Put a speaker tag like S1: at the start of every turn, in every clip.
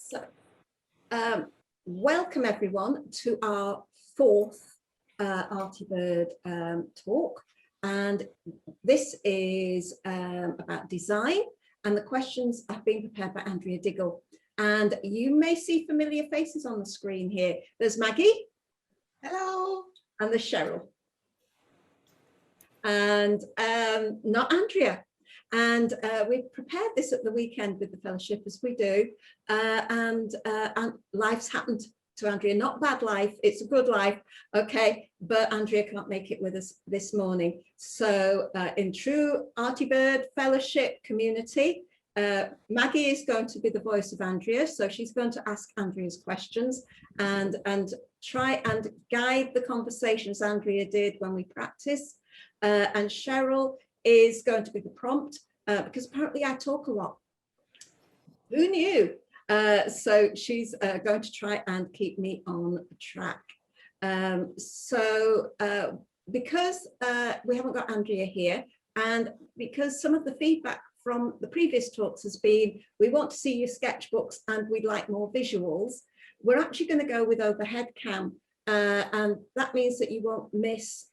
S1: So, welcome everyone to our fourth Artybird talk, and this is about design, and the questions have been prepared by Andrea Diggle. And you may see familiar faces on the screen here. There's Maggie.
S2: Hello.
S1: And there's Cheryl. And not Andrea. And we prepared this at the weekend with the fellowship, as we do, and life's happened to Andrea. Not bad life, it's a good life, okay, but Andrea can't make it with us this morning. So in true Artybird fellowship community, Maggie is going to be the voice of Andrea, so she's going to ask Andrea's questions and try and guide the conversations Andrea did when we practiced. And Cheryl is going to be the prompt, because apparently I talk a lot. Who knew? So she's going to try and keep me on track. Because we haven't got Andrea here, and because some of the feedback from the previous talks has been, we want to see your sketchbooks and we'd like more visuals, we're actually going to go with overhead cam. And that means that you won't miss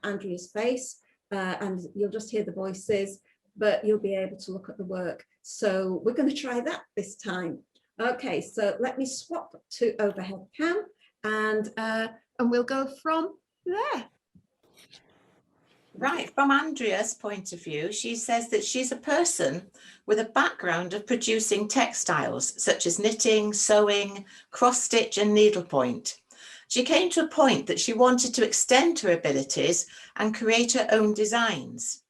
S1: Andrea's face, and you'll just hear the voices, but you'll be able to look at the work. So we're going to try that this time. Okay, so let me swap to overhead cam, and we'll go from there.
S2: Right, from Andrea's point of view, she says that she's a person with a background of producing textiles such as knitting, sewing, cross stitch and needlepoint. She came to a point that she wanted to extend her abilities and create her own designs.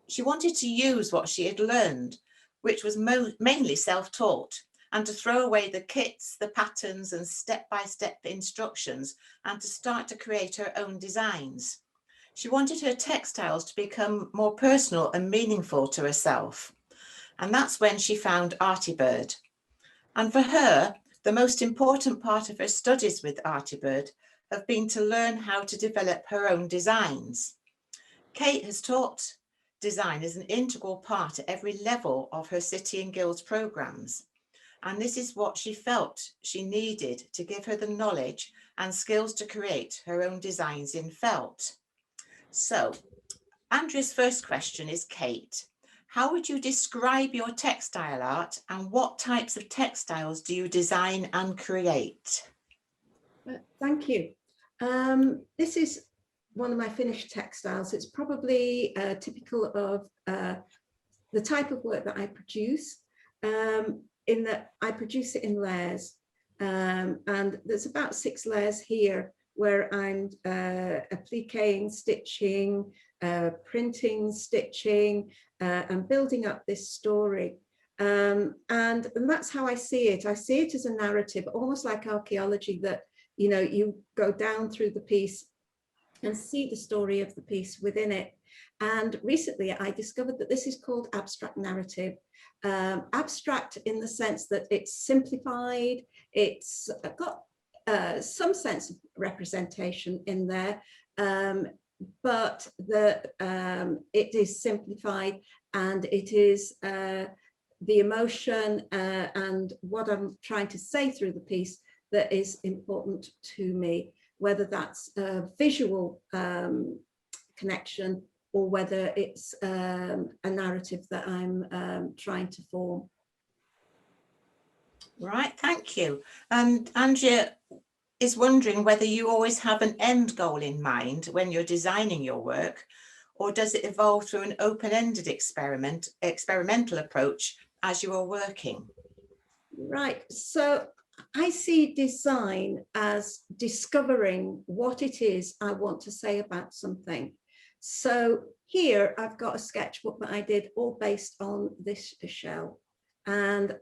S2: She wanted to use what she had learned, which was mainly self-taught, and to throw away the kits, the patterns and step-by-step instructions, and to start to create her own designs. She wanted her textiles to become more personal and meaningful to herself. And that's when she found Artybird. And for her, the most important part of her studies with Artybird have been to learn how to develop her own designs. Kate has taught design as an integral part at every level of her City and Guilds programs. And this is what she felt she needed to give her the knowledge and skills to create her own designs in felt. So, Andrea's first question is, Kate, how would you describe your textile art and what types of textiles do you design and create?
S1: Thank you. This is one of my finished textiles. It's probably typical of the type of work that I produce, in that I produce it in layers. And there's about 6 layers here where I'm appliquing, stitching, printing, stitching, and building up this story. And that's how I see it. I see it as a narrative, almost like archaeology, that, you know, you go down through the piece and see the story of the piece within it. And recently I discovered that this is called abstract narrative. Abstract in the sense that it's simplified, it's got some sense of representation in there, but it is simplified, and it is the emotion and what I'm trying to say through the piece that is important to me, whether that's a visual connection or whether it's a narrative that I'm trying to form.
S2: Right, thank you. And Andrea is wondering whether you always have an end goal in mind when you're designing your work, or does it evolve through an open-ended experimental approach as you are working? Right,
S1: so I see design as discovering what it is I want to say about something. So here I've got a sketchbook that I did all based on this shell, and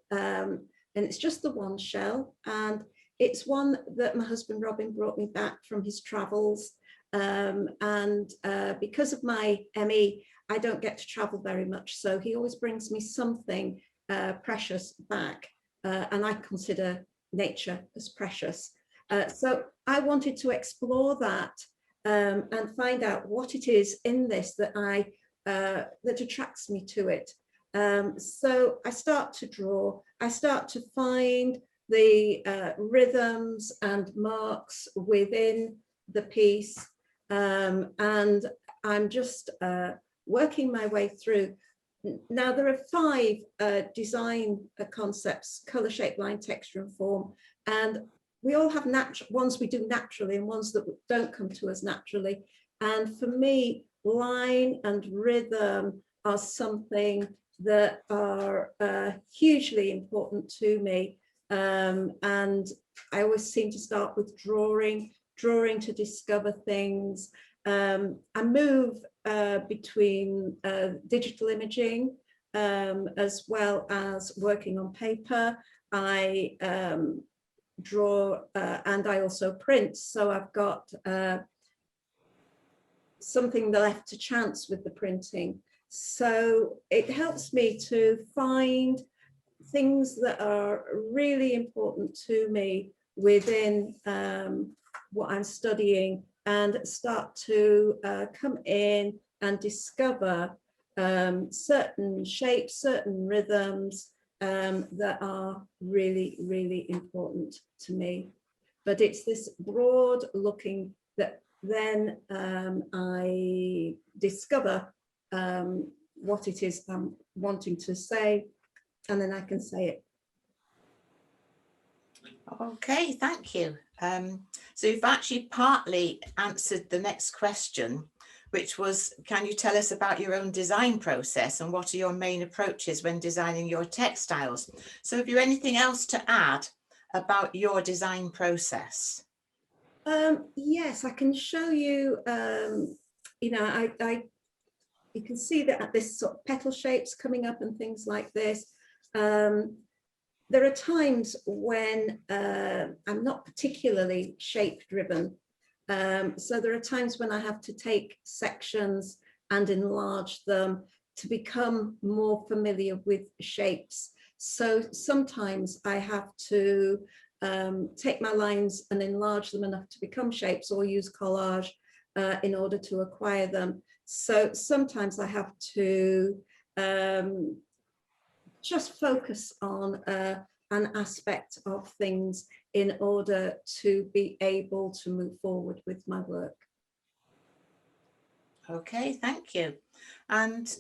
S1: it's just the one shell, and it's one that my husband Robin brought me back from his travels, and because of my ME, I don't get to travel very much, so he always brings me something precious back, and I consider nature as precious. So I wanted to explore that and find out what it is in this that that attracts me to it. So I start to draw, I start to find the rhythms and marks within the piece, and I'm just working my way through. Now there are 5 design concepts: color, shape, line, texture and form, and we all have ones we do naturally and ones that don't come to us naturally. And for me, line and rhythm are something that are hugely important to me. And I always seem to start with drawing to discover things. I move between digital imaging as well as working on paper. I draw and I also print, so I've got something left to chance with the printing. So it helps me to find things that are really important to me within what I'm studying, and start to come in and discover certain shapes, certain rhythms that are really, really important to me. But it's this broad looking that then I discover what it is I'm wanting to say, and then I can say it.
S2: Okay, thank you. So you've actually partly answered the next question, which was, can you tell us about your own design process and what are your main approaches when designing your textiles? So have you anything else to add about your design process?
S1: Yes, I can show you. You know, you can see that this sort of petal shapes coming up and things like this. There are times when I'm not particularly shape driven. So there are times when I have to take sections and enlarge them to become more familiar with shapes. So sometimes I have to take my lines and enlarge them enough to become shapes, or use collage in order to acquire them. So sometimes I have to just focus on an aspect of things in order to be able to move forward with my work.
S2: Okay, thank you. And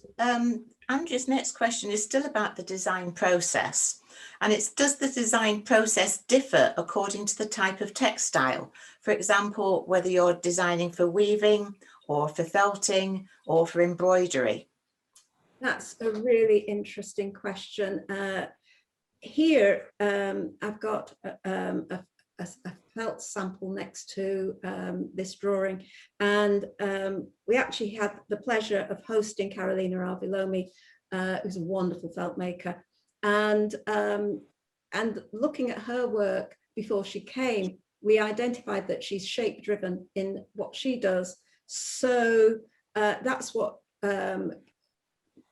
S2: Andrew's next question is still about the design process. And it's, does the design process differ according to the type of textile? For example, whether you're designing for weaving or for felting or for embroidery?
S1: That's a really interesting question. Here, I've got a felt sample next to this drawing, and we actually had the pleasure of hosting Carolina Arvilomi, who's a wonderful felt maker, and looking at her work before she came, we identified that she's shape driven in what she does. So that's what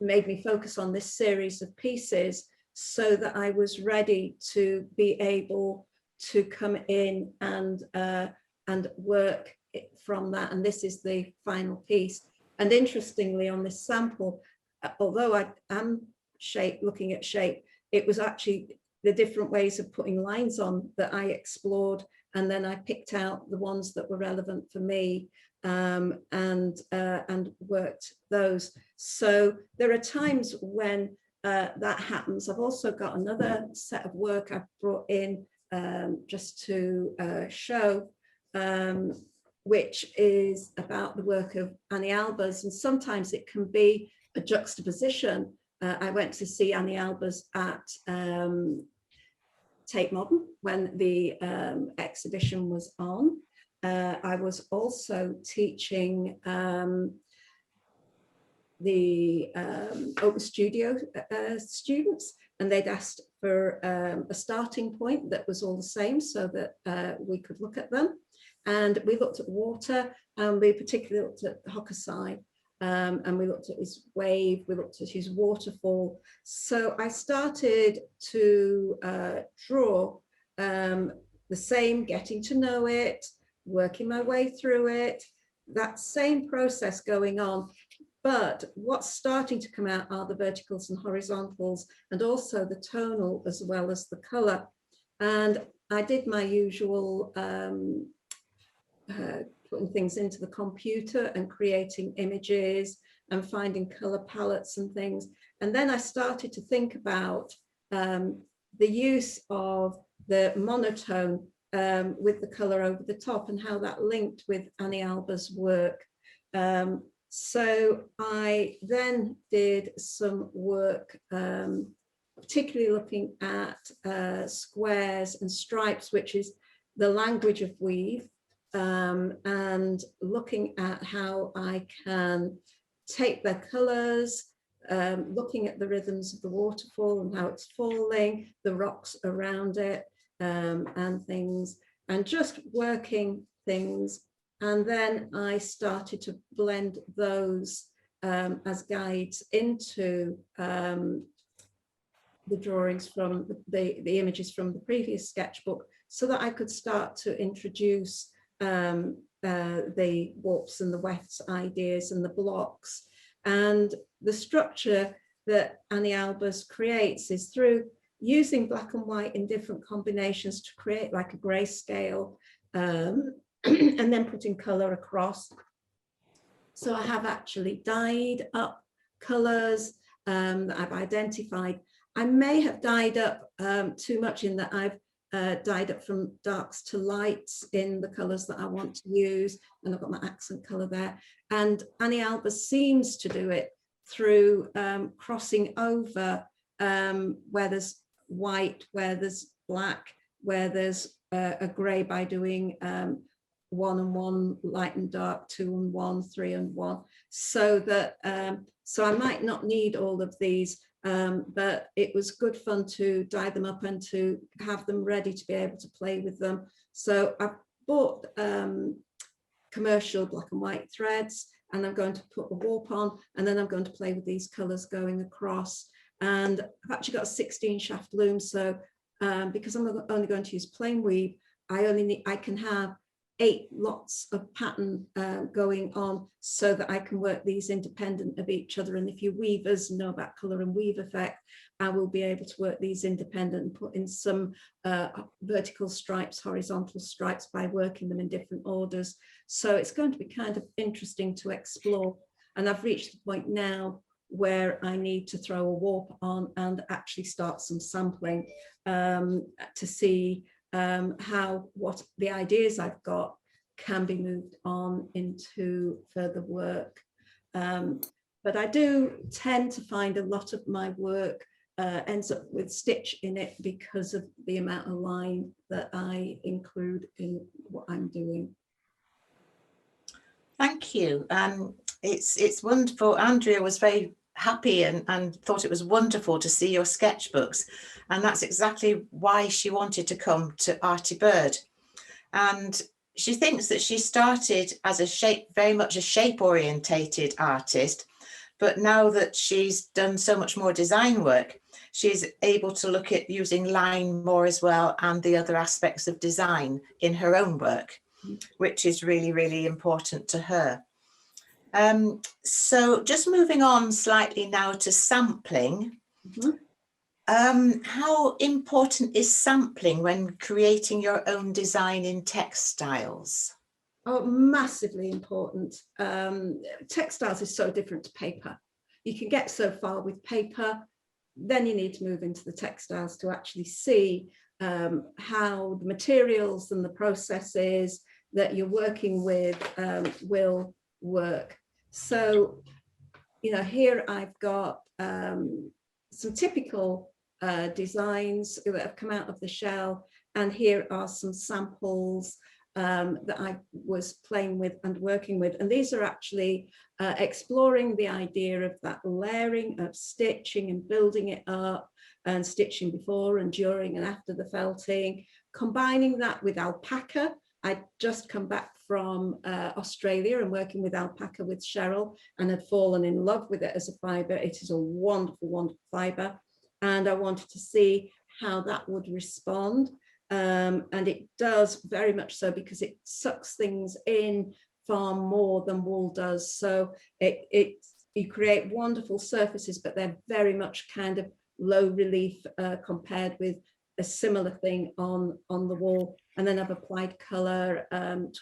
S1: made me focus on this series of pieces, so that I was ready to be able to come in and work from that. And this is the final piece. And interestingly, on this sample, although I am looking at shape, it was actually the different ways of putting lines on that I explored, and then I picked out the ones that were relevant for me and worked those. So there are times when that happens. I've also got another set of work I've brought in just to show, which is about the work of Annie Albers, and sometimes it can be a juxtaposition. I went to see Annie Albers at Tate Modern when the exhibition was on. I was also teaching the Open Studio students, and they'd asked for a starting point that was all the same, so that we could look at them. And we looked at water, and we particularly looked at Hokusai, and we looked at his wave, we looked at his waterfall. So I started to draw the same, getting to know it, working my way through it, that same process going on. But what's starting to come out are the verticals and horizontals, and also the tonal as well as the color. And I did my usual putting things into the computer and creating images and finding color palettes and things. And then I started to think about the use of the monotone with the color over the top and how that linked with Annie Alba's work. So I then did some work, particularly looking at squares and stripes, which is the language of weave, and looking at how I can take their colors, looking at the rhythms of the waterfall and how it's falling, the rocks around it, and things, and just working things. And then I started to blend those as guides into the drawings from the images from the previous sketchbook, so that I could start to introduce the warps and the wefts ideas and the blocks. And the structure that Annie Albers creates is through using black and white in different combinations to create like a grayscale, and then putting color across. So I have actually dyed up colors that I've identified. I may have dyed up too much in that I've dyed up from darks to lights in the colors that I want to use, and I've got my accent color there. And Annie Albers seems to do it through crossing over where there's white, where there's black, where there's a gray, by doing 1 and 1, light and dark, 2 and 1, 3 and 1, so that so I might not need all of these, but it was good fun to dye them up and to have them ready to be able to play with them. So I've bought commercial black and white threads, and I'm going to put the warp on, and then I'm going to play with these colors going across. And I've actually got a 16 shaft loom, so because I'm only going to use plain weave, I can have 8 lots of pattern going on, so that I can work these independent of each other. And if you weavers know about colour and weave effect, I will be able to work these independent and put in some vertical stripes, horizontal stripes, by working them in different orders. So it's going to be kind of interesting to explore. And I've reached the point now where I need to throw a warp on and actually start some sampling to see what the ideas I've got can be moved on into further work. But I do tend to find a lot of my work ends up with stitch in it because of the amount of line that I include in what I'm doing.
S2: Thank you. It's wonderful. Andrea was very happy and thought it was wonderful to see your sketchbooks, and that's exactly why she wanted to come to Artybird. And she thinks that she started as very much a shape orientated artist, but now that she's done so much more design work, she's able to look at using line more as well, and the other aspects of design in her own work, which is really, really important to her. So just moving on slightly now to sampling. How important is sampling when creating your own design in textiles?
S1: Oh, massively important. Textiles is so different to paper. You can get so far with paper, then you need to move into the textiles to actually see how the materials and the processes that you're working with will work. So, you know, here I've got some typical designs that have come out of the shell, and here are some samples that I was playing with and working with. And these are actually exploring the idea of that layering of stitching and building it up, and stitching before and during and after the felting, combining that with alpaca. I'd just come back from Australia and working with alpaca with Cheryl, and had fallen in love with it as a fibre. It is a wonderful, wonderful fibre. And I wanted to see how that would respond. And it does very much so, because it sucks things in far more than wool does. So it you create wonderful surfaces, but they're very much kind of low relief compared with a similar thing on the wall. And then I've applied color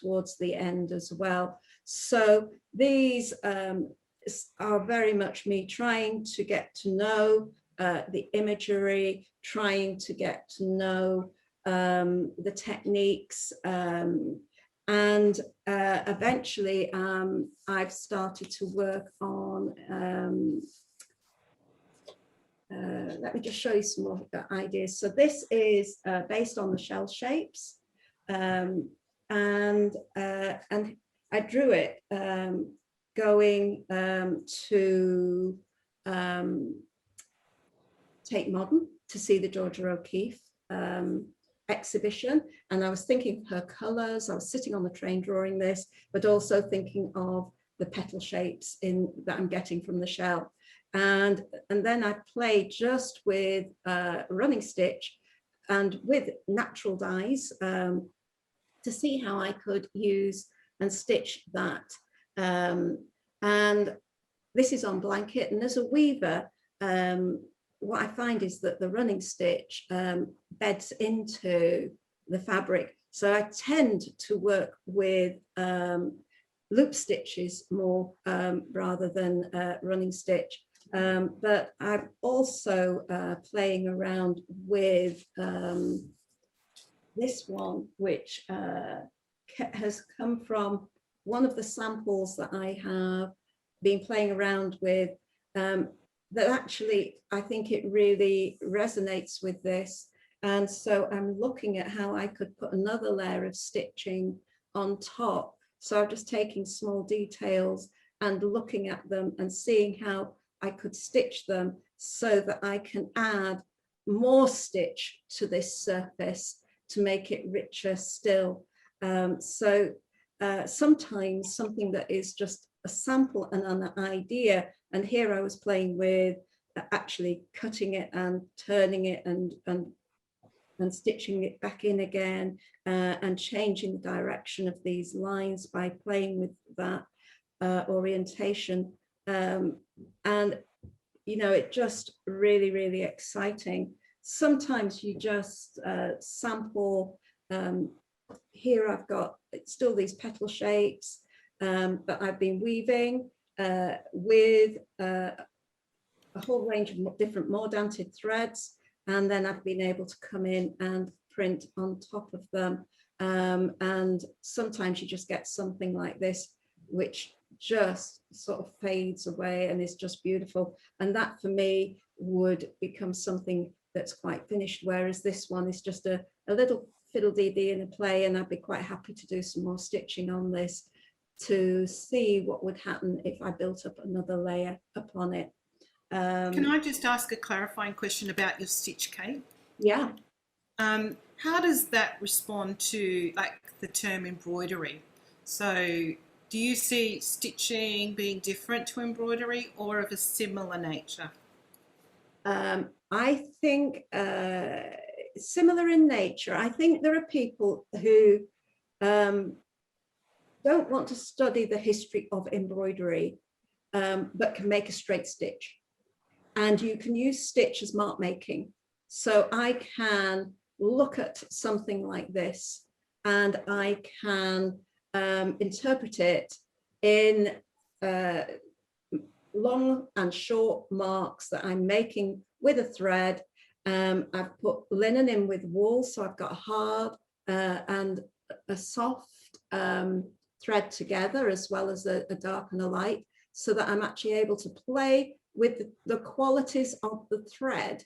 S1: towards the end as well. So these are very much me trying to get to know the imagery, trying to get to know the techniques, and eventually I've started to work on, let me just show you some more ideas. So this is based on the shell shapes, and I drew it going to Tate Modern to see the Georgia O'Keeffe exhibition, and I was thinking of her colors. I was sitting on the train drawing this, but also thinking of the petal shapes that I'm getting from the shell. And then I played just with running stitch and with natural dyes to see how I could use and stitch that. And this is on blanket, and as a weaver, what I find is that the running stitch beds into the fabric. So I tend to work with loop stitches more rather than running stitch. But I'm also playing around with this one, which has come from one of the samples that I have been playing around with, that actually I think it really resonates with this. And so I'm looking at how I could put another layer of stitching on top. So I'm just taking small details and looking at them and seeing how I could stitch them so that I can add more stitch to this surface to make it richer still. Sometimes something that is just a sample and an idea, and here I was playing with actually cutting it and turning it and stitching it back in again, and changing the direction of these lines by playing with that orientation. And you know, it just really, really exciting. Sometimes you just sample. Here I've got still these petal shapes, but I've been weaving with a whole range of different mordanted threads, and then I've been able to come in and print on top of them. And sometimes you just get something like this, which just sort of fades away and is just beautiful. And that for me would become something that's quite finished, whereas this one is just a little fiddle-dee-dee in a play, and I'd be quite happy to do some more stitching on this to see what would happen if I built up another layer upon it.
S3: Can I just ask a clarifying question about your stitch, Kate?
S1: Yeah.
S3: How does that respond to like the term embroidery? So do you see stitching being different to embroidery or of a similar nature?
S1: I think similar in nature. I think there are people who don't want to study the history of embroidery, but can make a straight stitch. And you can use stitch as mark making. So I can look at something like this and I can interpret it in long and short marks that I'm making with a thread. I've put linen in with wool, so I've got a hard and a soft thread together, as well as a dark and a light, so that I'm actually able to play with the qualities of the thread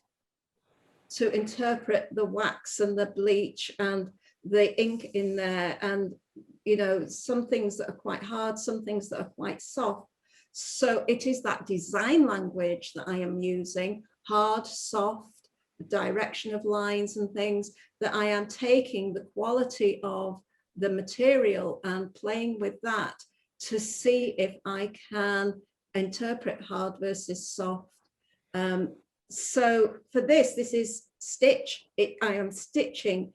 S1: to interpret the wax and the bleach and the ink in there, and you know, some things that are quite hard, some things that are quite soft. So it is that design language that I am using, hard, soft, direction of lines and things, that I am taking the quality of the material and playing with that to see if I can interpret hard versus soft. So for this is stitch. I am stitching,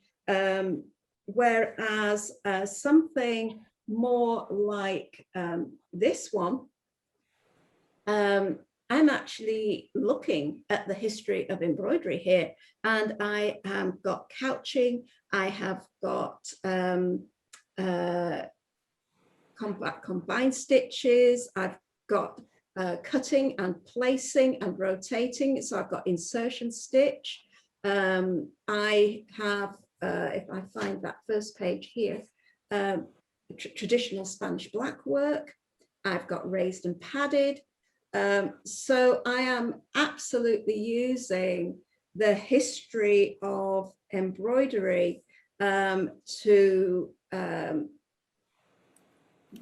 S1: whereas something more like this one I'm actually looking at the history of embroidery here, and I have got couching, I have got combined stitches, I've got cutting and placing and rotating, so I've got insertion stitch. I have, if I find that first page here, traditional Spanish black work. I've got raised and padded. So I am absolutely using the history of embroidery to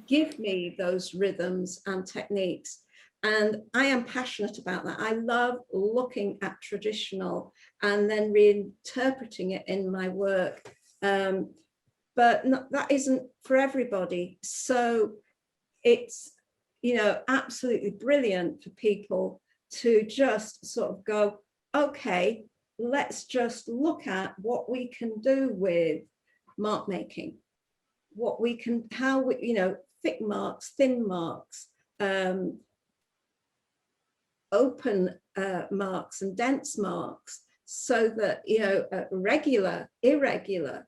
S1: give me those rhythms and techniques. And I am passionate about that. I love looking at traditional and then reinterpreting it in my work. But that isn't for everybody. So it's, you know, absolutely brilliant for people to just sort of go, okay, let's just look at what we can do with mark making, what we can, how we, you know, thick marks, thin marks, open marks and dense marks, so that, you know, regular, irregular,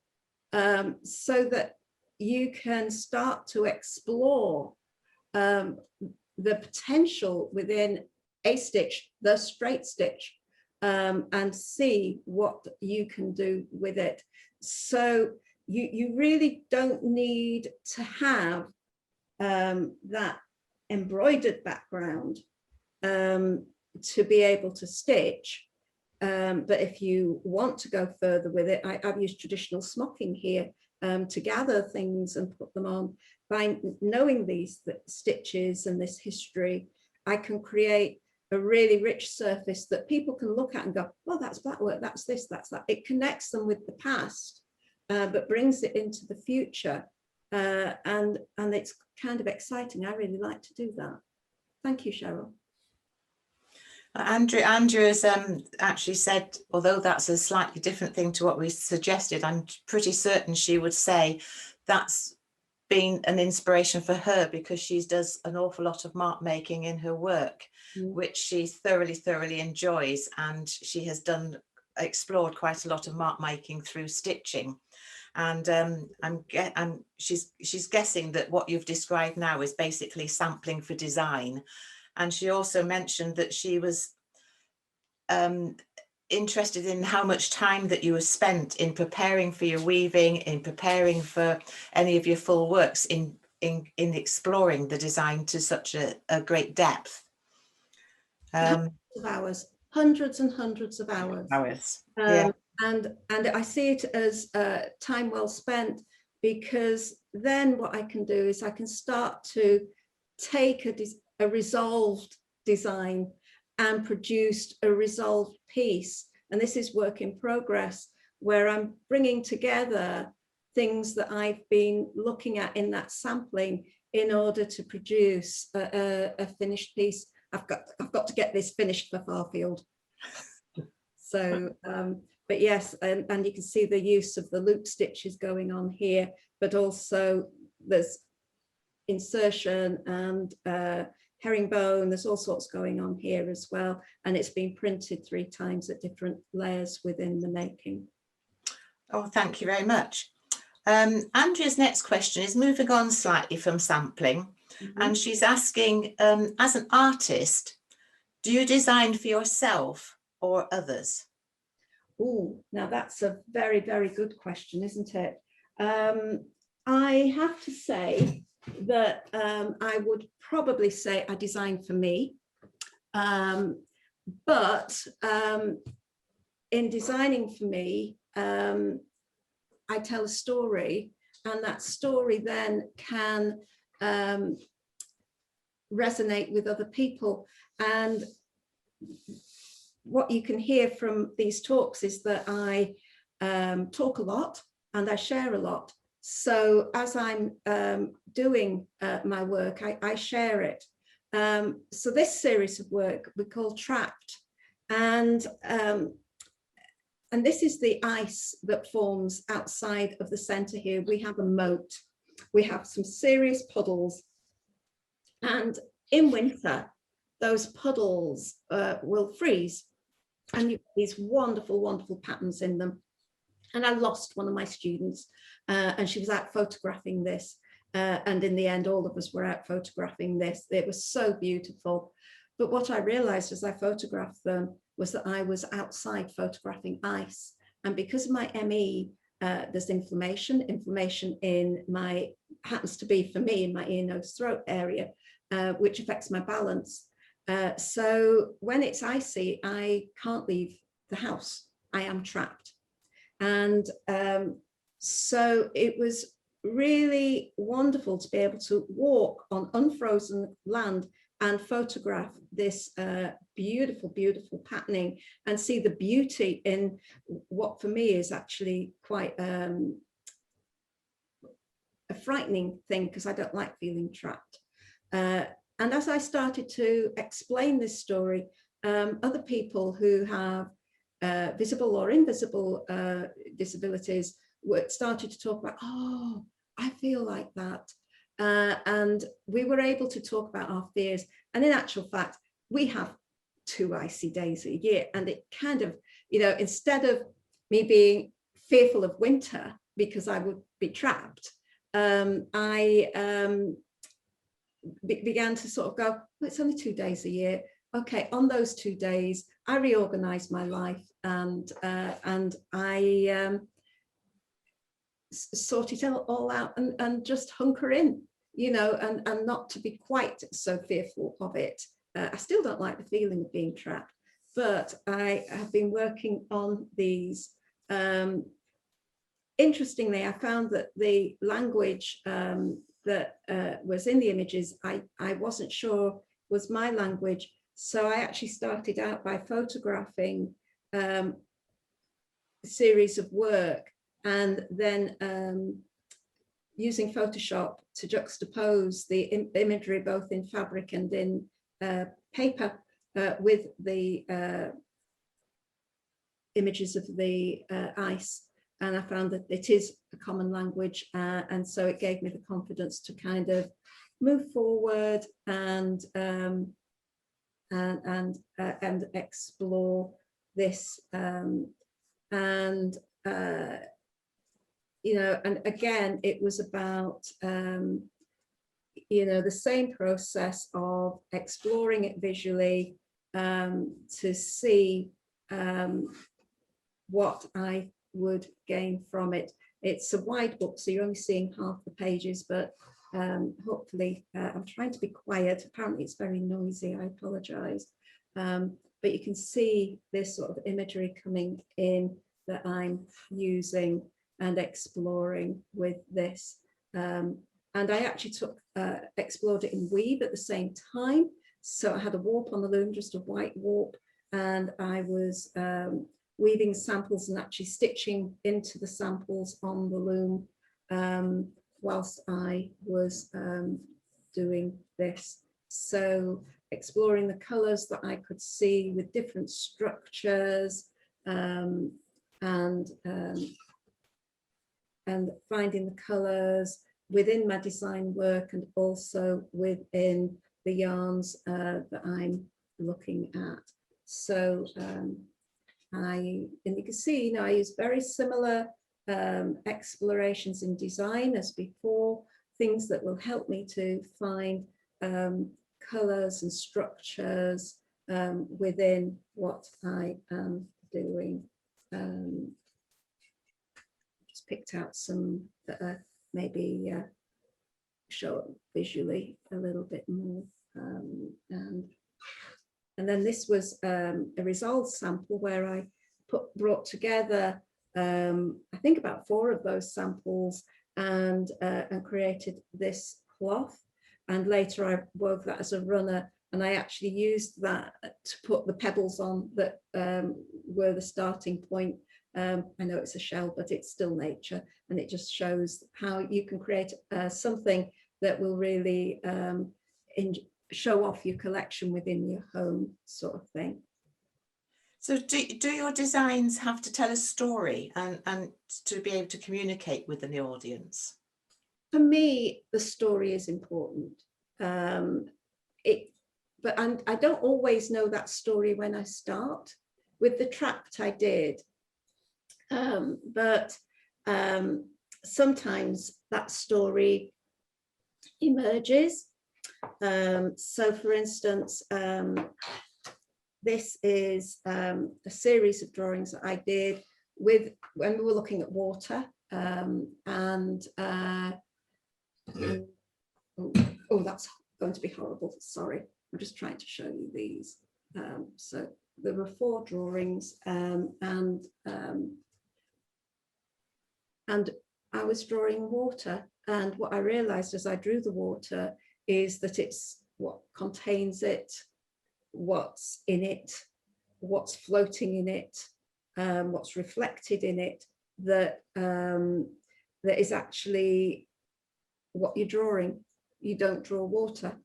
S1: so that you can start to explore the potential within a stitch, the straight stitch, and see what you can do with it. So you really don't need to have that embroidered background to be able to stitch. But if you want to go further with it, I've used traditional smocking here to gather things and put them on. By knowing these stitches and this history, I can create a really rich surface that people can look at and go, oh, that's black work, that's this, that's that. It connects them with the past, but brings it into the future. And it's kind of exciting. I really like to do that. Thank you, Cheryl.
S2: Andrew has actually said, although that's a slightly different thing to what we suggested, I'm pretty certain she would say that's been an inspiration for her, because she does an awful lot of mark making in her work, which she thoroughly enjoys, and she has explored quite a lot of mark making through stitching. And she's guessing that what you've described now is basically sampling for design. And she also mentioned that she was interested in how much time that you have spent in preparing for your weaving, in preparing for any of your full works, in exploring the design to such a great depth.
S1: Hundreds and hundreds of hours.
S2: Yeah.
S1: And I see it as time well spent, because then what I can do is I can start to take a resolved design and produce a resolved piece. And this is work in progress, where I'm bringing together things that I've been looking at in that sampling in order to produce a finished piece. I've got to get this finished for Farfield. So, but yes, and you can see the use of the loop stitches going on here, but also there's insertion and herringbone, there's all sorts going on here as well, and it's been printed 3 times at different layers within the making.
S2: Oh, thank you very much. Andrea's next question is moving on slightly from sampling, and she's asking, as an artist, do you design for yourself or others?
S1: Oh, now that's a very, very good question, isn't it? I have to say that I would probably say I design for me, but in designing for me, I tell a story, and that story then can resonate with other people. And what you can hear from these talks is that I talk a lot and I share a lot. So as I'm doing my work, I share it. So this series of work we call Trapped, and this is the ice that forms outside of the center here. We have a moat, we have some serious puddles, and in winter those puddles will freeze, and you get these wonderful, wonderful patterns in them. And I lost one of my students, and she was out photographing this. And in the end, all of us were out photographing this. It was so beautiful. But what I realized as I photographed them was that I was outside photographing ice. And because of my ME, there's inflammation in my, happens to be for me in my ear, nose, throat area, which affects my balance. So when it's icy, I can't leave the house. I am trapped. And so it was really wonderful to be able to walk on unfrozen land and photograph this beautiful, beautiful patterning and see the beauty in what for me is actually quite a frightening thing, because I don't like feeling trapped. And as I started to explain this story, other people who have visible or invisible disabilities started to talk about, oh, I feel like that. And we were able to talk about our fears. And in actual fact, we have 2 icy days a year. And it kind of, you know, instead of me being fearful of winter because I would be trapped, I began to sort of go, well, it's only 2 days a year. Okay, on those 2 days, I reorganized my life, and I sort it all out and just hunker in, you know, and not to be quite so fearful of it. I still don't like the feeling of being trapped, but I have been working on these. Interestingly, I found that the language that was in the images, I wasn't sure was my language. So I actually started out by photographing a series of work, and then using Photoshop to juxtapose the imagery both in fabric and in paper with the images of the ice. And I found that it is a common language, and so it gave me the confidence to kind of move forward and explore this. You know, and again, it was about, you know, the same process of exploring it visually to see what I would gain from it. It's a wide book, so you're only seeing half the pages, but hopefully I'm trying to be quiet. Apparently it's very noisy, I apologize. But you can see this sort of imagery coming in that I'm using and exploring with this. And I actually explored it in weave at the same time. So I had a warp on the loom, just a white warp, and I was weaving samples and actually stitching into the samples on the loom whilst I was doing this. So exploring the colors that I could see with different structures, and finding the colors within my design work and also within the yarns that I'm looking at. So and you can see, you know, I use very similar explorations in design as before, things that will help me to find colors and structures within what I am doing. Just picked out some that are maybe show it visually a little bit more. And then this was a resolved sample where I brought together I think about 4 of those samples and created this cloth. And later I wove that as a runner, and I actually used that to put the pebbles on that were the starting point. I know it's a shell, but it's still nature, and it just shows how you can create something that will really show off your collection within your home, sort of thing.
S2: So do your designs have to tell a story and to be able to communicate with the audience?
S1: For me, the story is important. but I don't always know that story when I start. With the trapped, I did, but sometimes that story emerges. So for instance, this is a series of drawings that I did with when we were looking at water, and oh, that's going to be horrible, sorry, I'm just trying to show you these. So there were 4 drawings, and I was drawing water, and what I realized as I drew the water is that it's what contains it, what's in it, what's floating in it, what's reflected in it, that that is actually what you're drawing. You don't draw water.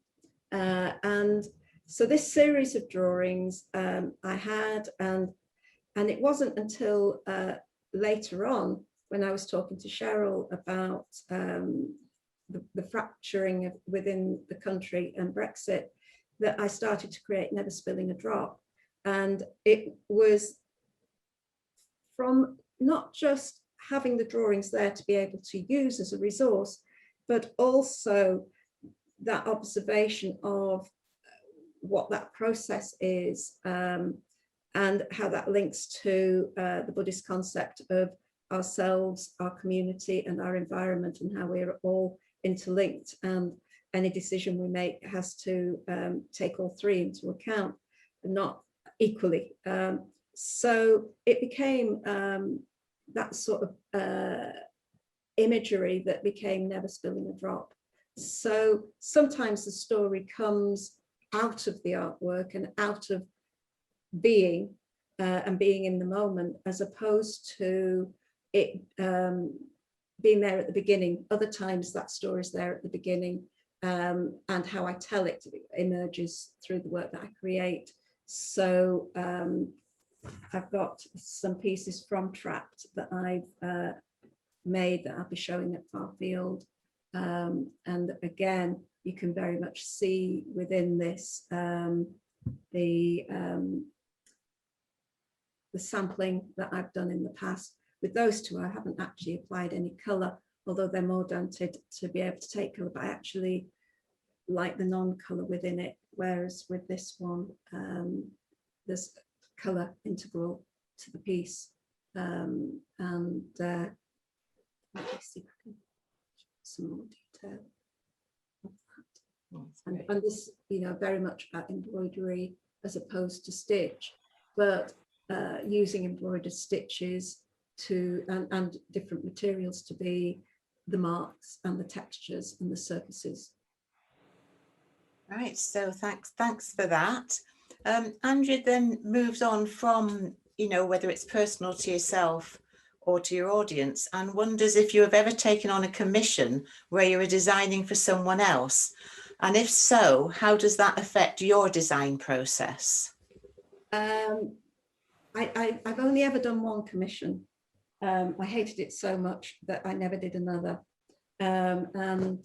S1: And so this series of drawings I had, and it wasn't until later on when I was talking to Cheryl about the fracturing within the country and Brexit, that I started to create Never Spilling a Drop. And it was from not just having the drawings there to be able to use as a resource, but also that observation of what that process is, and how that links to the Buddhist concept of ourselves, our community, and our environment, and how we're all interlinked, and any decision we make has to take all 3 into account, not equally. So it became that sort of imagery that became Never Spilling a Drop. So sometimes the story comes out of the artwork and out of being and being in the moment, as opposed to it being there at the beginning. Other times that story is there at the beginning, and how I tell it emerges through the work that I create. So I've got some pieces from Trapped that I've made that I'll be showing at Farfield. And again, you can very much see within this the sampling that I've done in the past. With those 2, I haven't actually applied any colour, although they're more dented to be able to take colour, but I actually like the non-colour within it, whereas with this one, there's colour integral to the piece. And let me see if I can some more detail of that. And this, very much about embroidery as opposed to stitch, but using embroidered stitches to and different materials to be the marks and the textures and the surfaces.
S2: Right, so thanks for that. Andrea then moves on from, whether it's personal to yourself or to your audience, and wonders if you have ever taken on a commission where you were designing for someone else, and if so, how does that affect your design process?
S1: I've only ever done one commission. I hated it so much that I never did another, and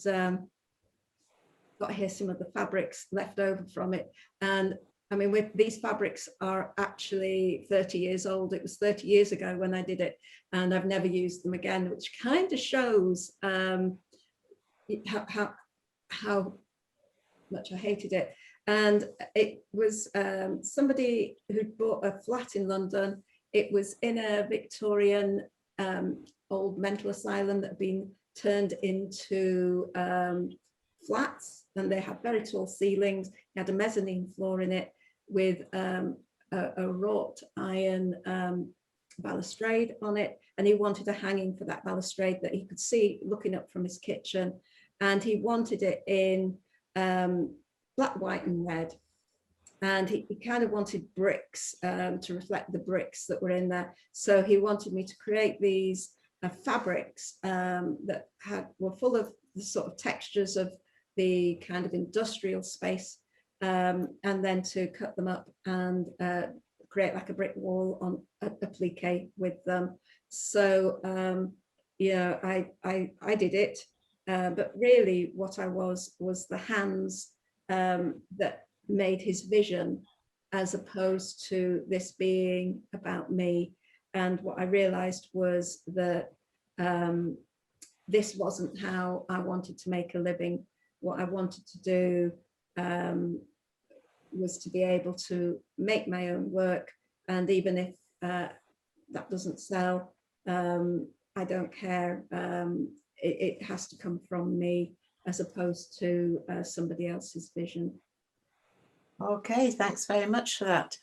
S1: got here some of the fabrics left over from it. And I mean, these fabrics are actually 30 years old. It was 30 years ago when I did it, and I've never used them again, which kind of shows how much I hated it. And it was somebody who'd bought a flat in London. It was in a Victorian old mental asylum that had been turned into flats, and they had very tall ceilings. They had a mezzanine floor in it with a wrought iron balustrade on it, and he wanted a hanging for that balustrade that he could see looking up from his kitchen, and he wanted it in black, white and red, and he kind of wanted bricks to reflect the bricks that were in there. So he wanted me to create these fabrics that were full of the sort of textures of the kind of industrial space, and then to cut them up and create like a brick wall on a applique with them. So yeah, I did it, but really what I was the hands that made his vision, as opposed to this being about me. And what I realized was that this wasn't how I wanted to make a living. What I wanted to do was to be able to make my own work, and even if that doesn't sell, I don't care. It has to come from me as opposed to somebody else's vision.
S2: Okay, thanks very much for that.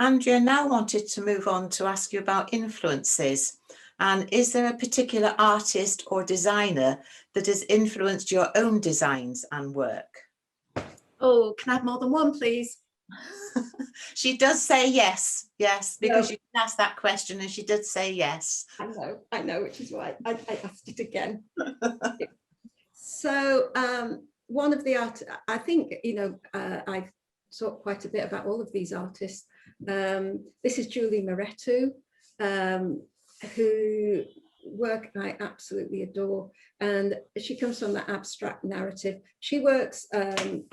S2: Andrea now wanted to move on to ask you about influences. And is there a particular artist or designer that has influenced your own designs and work?
S1: Oh, can I have more than one, please?
S2: She does say yes, yes, because
S1: No.
S2: you asked that question and she did say yes.
S1: I know, which is why I asked it again. So one of the I think, you know, I've talked quite a bit about all of these artists. This is Julie Moretu, who work I absolutely adore, and she comes from the abstract narrative. She works in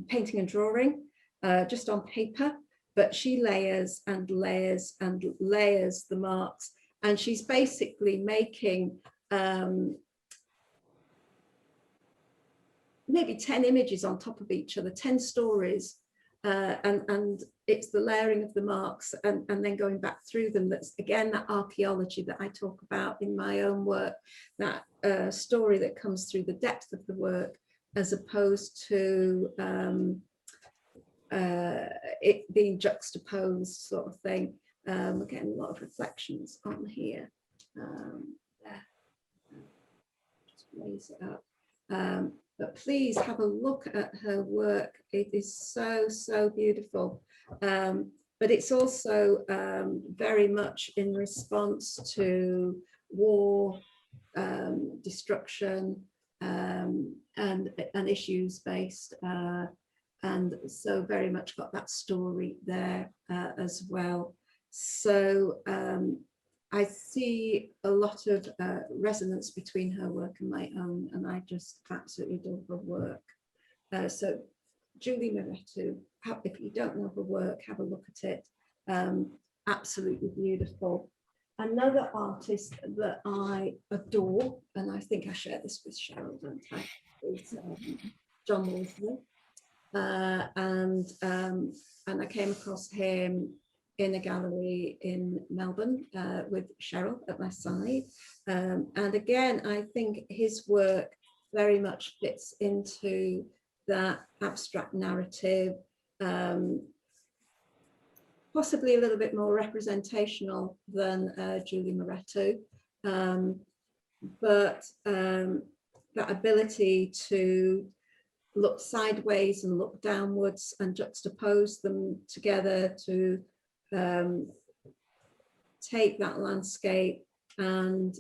S1: painting and drawing, just on paper, but she layers and layers and layers the marks, and she's basically making maybe 10 images on top of each other, 10 stories, and it's the layering of the marks and then going back through them. That's again that archaeology that I talk about in my own work, that story that comes through the depth of the work, as opposed to it being juxtaposed sort of thing. We're getting a lot of reflections on here. There. Just raise it up. But please have a look at her work. It is so, so beautiful. But it's also very much in response to war, destruction, and issues based. And so very much got that story there as well. So I see a lot of resonance between her work and my own, and I just absolutely adore her work. So Julie Moretu, if you don't know her work, have a look at it. Absolutely beautiful. Another artist that I adore, and I think I share this with Cheryl, don't I, is John Wolseley. And I came across him in a gallery in Melbourne with Cheryl at my side. And again, I think his work very much fits into that abstract narrative, possibly a little bit more representational than Julie Moretu, but that ability to look sideways and look downwards and juxtapose them together to take that landscape and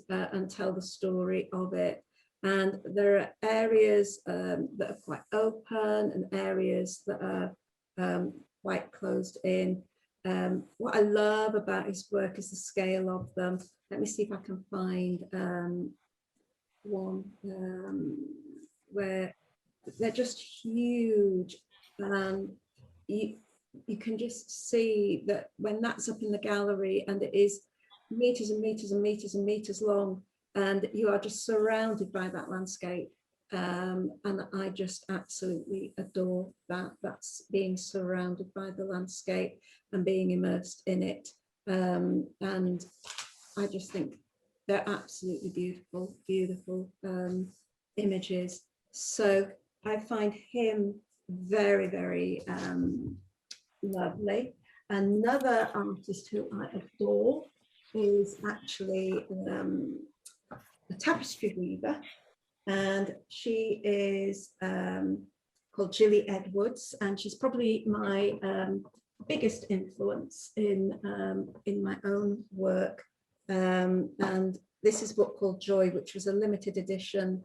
S1: tell the story of it. And there are areas that are quite open and areas that are quite closed in. What I love about his work is the scale of them. Let me see if I can find one where they're just huge, and you can just see that when that's up in the gallery and it is meters and meters and meters and meters long, and you are just surrounded by that landscape, and I just absolutely adore that. That's being surrounded by the landscape and being immersed in it, and I just think they're absolutely beautiful, beautiful images. So I find him very, very lovely. Another artist who I adore is actually a tapestry weaver, and she is called Gilly Edwards, and she's probably my biggest influence in my own work. And this is a book called Joy, which was a limited edition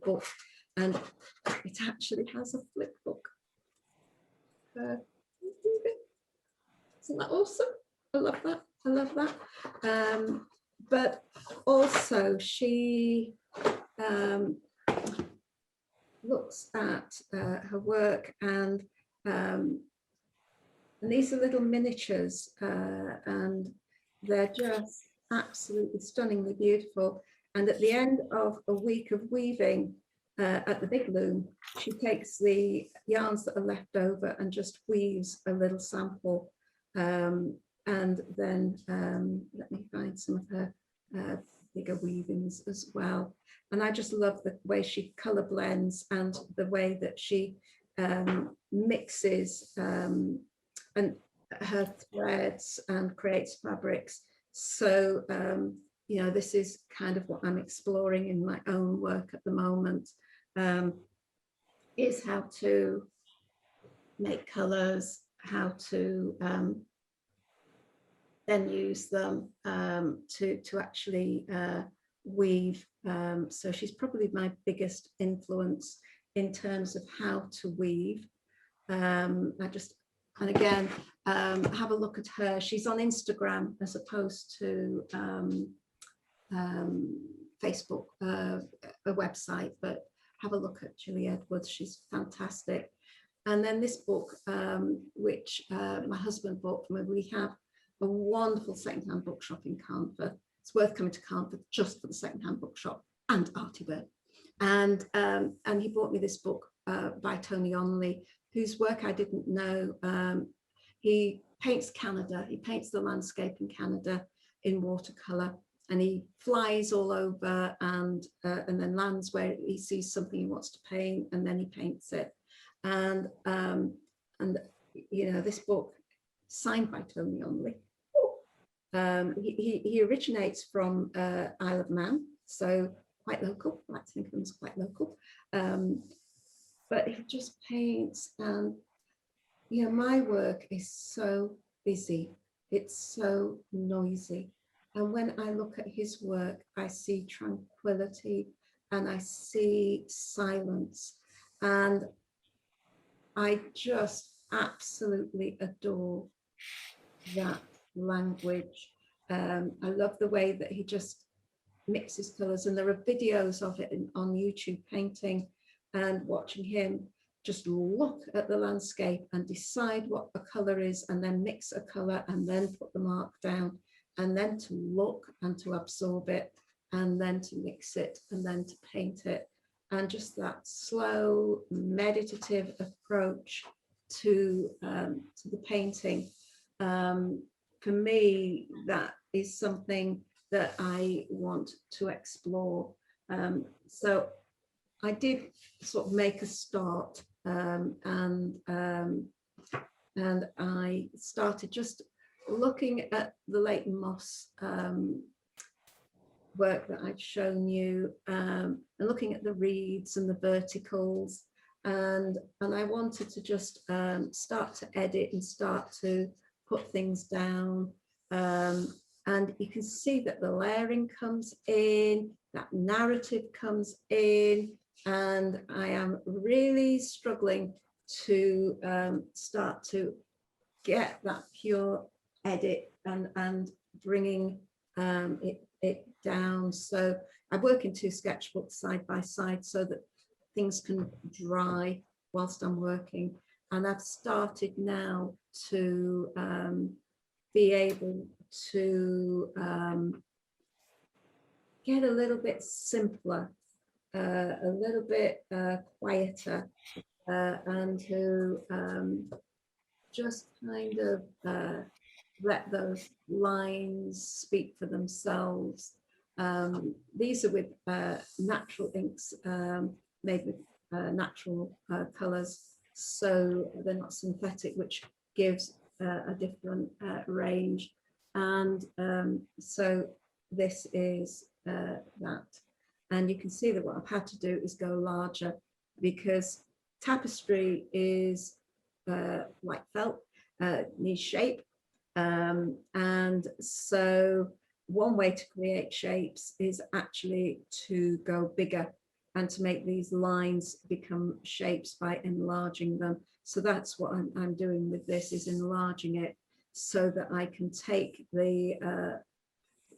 S1: book, and it actually has a flip book. Isn't that awesome? I love that. I love that. But also she looks at her work, and these are little miniatures, and they're just absolutely stunningly beautiful. And at the end of a week of weaving at the big loom, she takes the yarns that are left over and just weaves a little sample. And then let me find some of her bigger weavings as well. And I just love the way she color blends and the way that she mixes and her threads and creates fabrics. So you know, this is kind of what I'm exploring in my own work at the moment, is how to make colors, how to then use them to actually weave. So she's probably my biggest influence in terms of how to weave. And again, have a look at her. She's on Instagram as opposed to Facebook, a website, but have a look at Julie Edwards. She's fantastic. And then this book, which my husband bought for me, we have a wonderful secondhand bookshop in Carnforth. It's worth coming to Carnforth just for the secondhand bookshop and Artybird. And he bought me this book by Tony Onley, whose work I didn't know. He paints Canada. He paints the landscape in Canada in watercolor, and he flies all over and then lands where he sees something he wants to paint, and then he paints it. And you know, this book signed by Tony Onley. He originates from Isle of Man, so quite local. I like to think of him as quite local. But he just paints, and you know, my work is so busy, it's so noisy, and when I look at his work, I see tranquility and I see silence, and I just absolutely adore that language. I love the way that he just mixes colors, and there are videos of it on YouTube, painting and watching him just look at the landscape and decide what a color is, and then mix a color and then put the mark down, and then to look and to absorb it, and then to mix it, and then to paint it. And just that slow meditative approach to the painting. For me, that is something that I want to explore. So I did sort of make a start, and I started just looking at the Leighton Moss work that I'd shown you, and looking at the reeds and the verticals, and I wanted to just start to edit and start to put things down, and you can see that the layering comes in, that narrative comes in, and I am really struggling to start to get that pure edit and bringing it down. So I work in 2 sketchbooks side by side so that things can dry whilst I'm working, and I've started now to be able to get a little bit simpler, a little bit quieter, and to just kind of let those lines speak for themselves. These are with natural inks, made with natural colors, so they're not synthetic, which gives a different range. And so this is that. And you can see that what I've had to do is go larger, because tapestry is like felt, needs shape. And so one way to create shapes is actually to go bigger and to make these lines become shapes by enlarging them. So that's what I'm doing with this, is enlarging it so that I can take the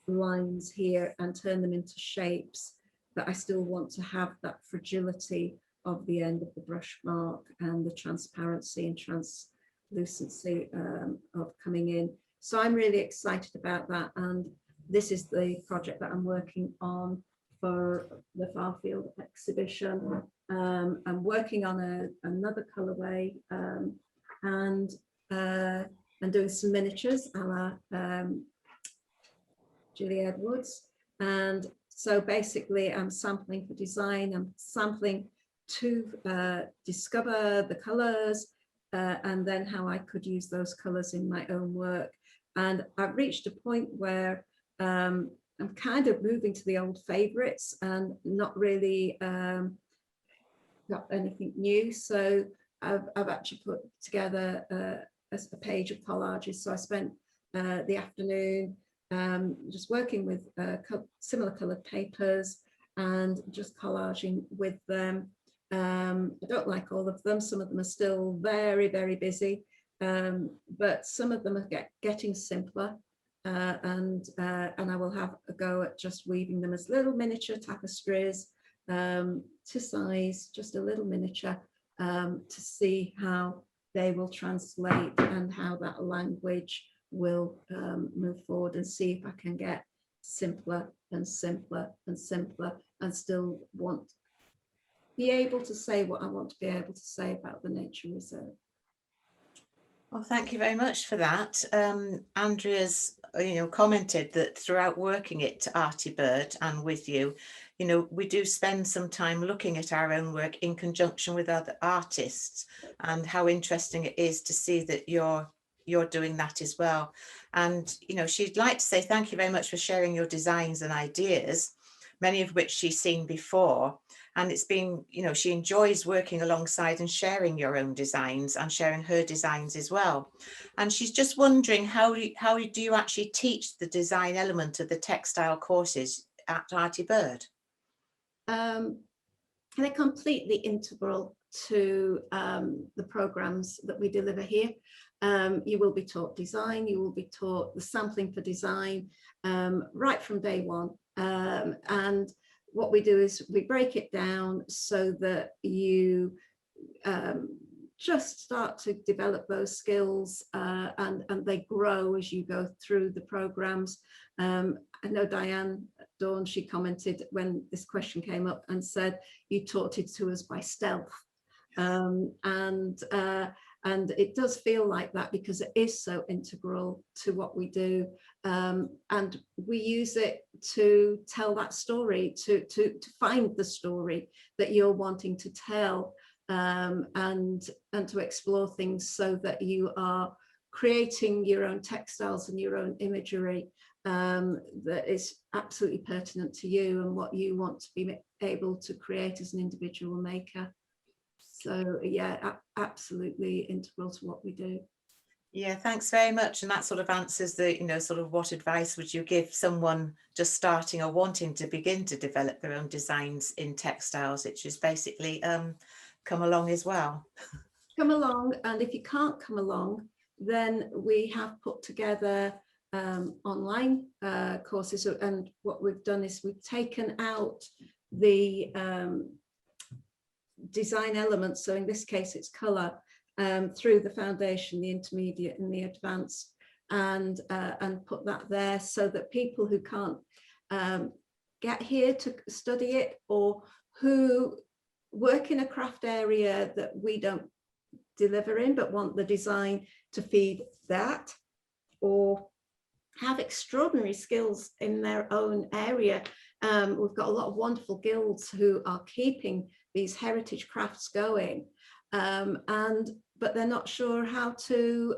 S1: lines here and turn them into shapes, but I still want to have that fragility of the end of the brush mark and the transparency and translucency of coming in. So I'm really excited about that, and this is the project that I'm working on for the Farfield exhibition. I'm working on another colourway and doing some miniatures a la Julie Edwards. And so basically I'm sampling for design, I'm sampling to discover the colours and then how I could use those colours in my own work. And I've reached a point where I'm kind of moving to the old favourites and not really got anything new. So I've actually put together a page of collages. So I spent the afternoon just working with similar coloured papers and just collaging with them. I don't like all of them. Some of them are still very, very busy, but some of them are getting simpler. And I will have a go at just weaving them as little miniature tapestries to size, just a little miniature, to see how they will translate and how that language will move forward, and see if I can get simpler and simpler and simpler and still be able to say what I want to be able to say about the nature reserve.
S2: Well, thank you very much for that. Andrea's, commented that throughout working at Artybird and with you, we do spend some time looking at our own work in conjunction with other artists, and how interesting it is to see that you're doing that as well. And, she'd like to say thank you very much for sharing your designs and ideas, many of which she's seen before. And it's been, she enjoys working alongside and sharing your own designs and sharing her designs as well. And she's just wondering, how do you actually teach the design element of the textile courses at Artybird?
S1: They're completely integral to the programs that we deliver here. You will be taught design, you will be taught the sampling for design right from day one. And what we do is we break it down so that you just start to develop those skills and they grow as you go through the programs. I know Diane Dawn, she commented when this question came up and said, you taught it to us by stealth. And it does feel like that because it is so integral to what we do. And we use it to tell that story, to find the story that you're wanting to tell, and to explore things so that you are creating your own textiles and your own imagery that is absolutely pertinent to you and what you want to be able to create as an individual maker. So yeah, absolutely integral to what we do.
S2: Yeah, thanks very much. And that sort of answers the, sort of what advice would you give someone just starting or wanting to begin to develop their own designs in textiles, which is basically come along as well.
S1: Come along, and if you can't come along, then we have put together online courses, and what we've done is we've taken out the design elements, so in this case it's colour, through the foundation, the intermediate and the advanced, and put that there so that people who can't get here to study it, or who work in a craft area that we don't deliver in but want the design to feed that, or have extraordinary skills in their own area. We've got a lot of wonderful guilds who are keeping these heritage crafts going, but they're not sure how to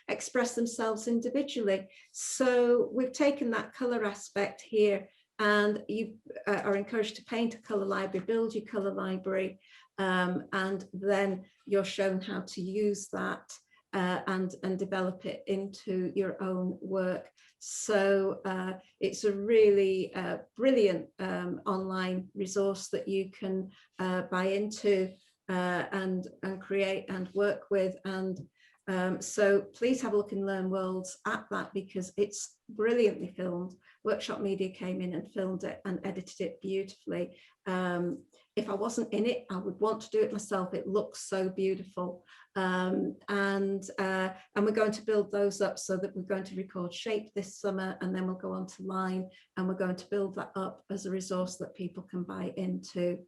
S1: express themselves individually. So we've taken that colour aspect here, and you are encouraged to paint a colour library, build your colour library, and then you're shown how to use that and develop it into your own work. So it's a really brilliant online resource that you can buy into and create and work with. And so please have a look in Learn Worlds at that, because it's brilliantly filmed. Workshop Media came in and filmed it and edited it beautifully. if I wasn't in it, I would want to do it myself. It looks so beautiful. And we're going to build those up so that we're going to record shape this summer, and then we'll go on to line, and we're going to build that up as a resource that people can buy into.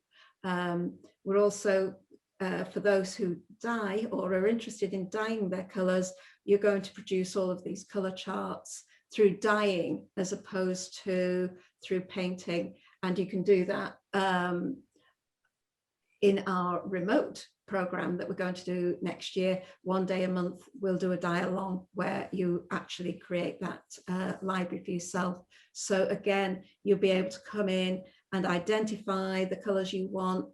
S1: We're also, for those who dye or are interested in dyeing their colours, you're going to produce all of these colour charts through dyeing as opposed to through painting. And you can do that in our remote program that we're going to do next year. 1 day a month, we'll do a dye along where you actually create that library for yourself. So again, you'll be able to come in and identify the colours you want,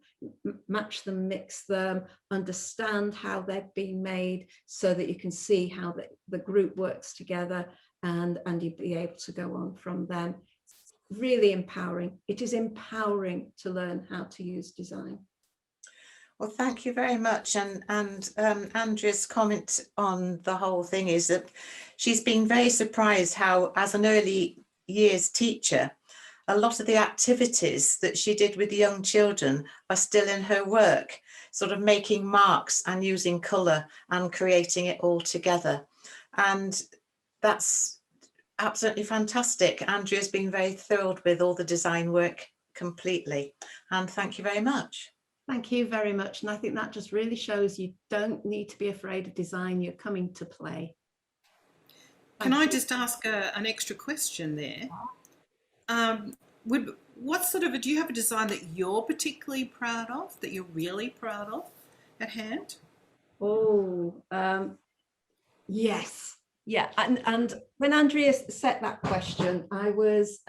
S1: match them, mix them, understand how they've been made so that you can see how the group works together, and you'll be able to go on from them. It's really empowering. It is empowering to learn how to use design.
S2: Well, thank you very much. And Andrea's comment on the whole thing is that she's been very surprised how, as an early years teacher, a lot of the activities that she did with the young children are still in her work, sort of making marks and using colour and creating it all together. And that's absolutely fantastic. Andrea's been very thrilled with all the design work completely. And thank you very much.
S1: Thank you very much. And I think that just really shows you don't need to be afraid of design. You're coming to play.
S3: Can I just ask an extra question there? What sort of, do you have a design that you're particularly proud of, that you're really proud of at hand?
S1: Oh, yes. Yeah. And when Andrea set that question, I was,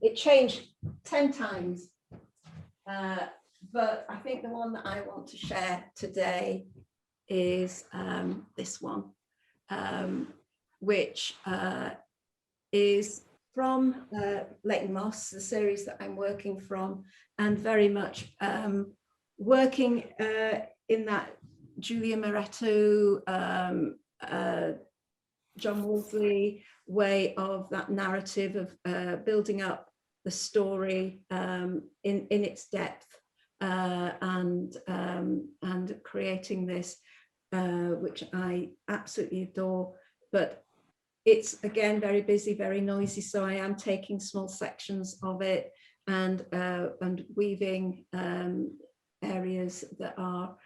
S1: it changed 10 times. But I think the one that I want to share today is this one, which is from Leighton Moss, the series that I'm working from, and very much working in that Julia Moretto, John Wolseley way of that narrative of building up the story in its depth, and creating this, which I absolutely adore. But it's again very busy, very noisy, so I am taking small sections of it and weaving areas that are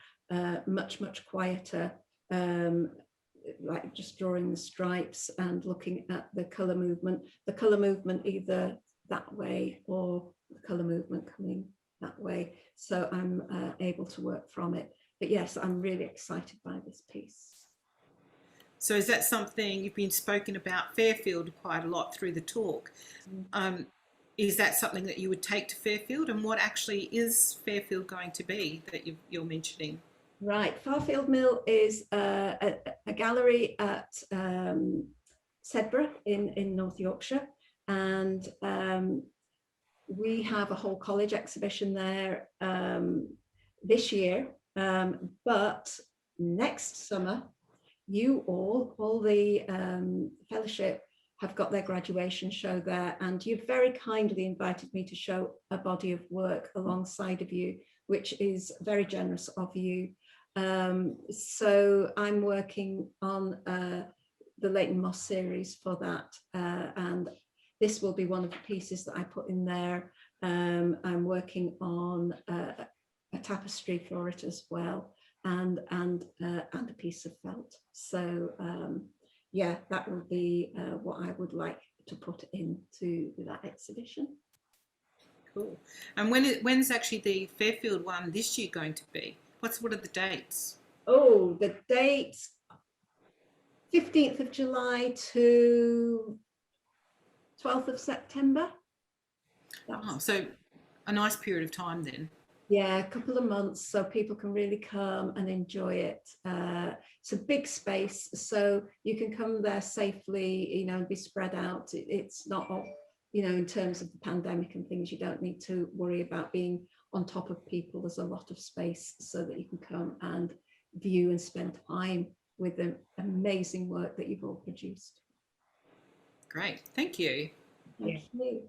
S1: much quieter, like just drawing the stripes and looking at the color movement either that way or the color movement coming that way. So I'm able to work from it. But yes, I'm really excited by this piece.
S3: So is that something you've been spoken about Fairfield quite a lot through the talk? Is that something that you would take to Fairfield, and what actually is Fairfield going to be that you're mentioning?
S1: Right, Fairfield Mill is a gallery at Sedbergh in North Yorkshire, and we have a whole college exhibition there this year, but next summer you all the fellowship have got their graduation show there, and you've very kindly invited me to show a body of work alongside of you, which is very generous of you. So I'm working on the Leighton Moss series for that, and this will be one of the pieces that I put in there. I'm working on a tapestry for it as well, and a piece of felt. So yeah, that will be what I would like to put into that exhibition.
S3: Cool. And when's actually the Fairfield one this year going to be? What are the dates?
S1: Oh, the dates, 15th of July to 12th of September.
S3: Oh, so a nice period of time then.
S1: Yeah, a couple of months, so people can really come and enjoy it. It's a big space, so you can come there safely, you know, and be spread out. It's not, you know, in terms of the pandemic and things, you don't need to worry about being on top of people. There's a lot of space so that you can come and view and spend time with the amazing work that you've all produced.
S3: Great, thank you.
S1: Thank you.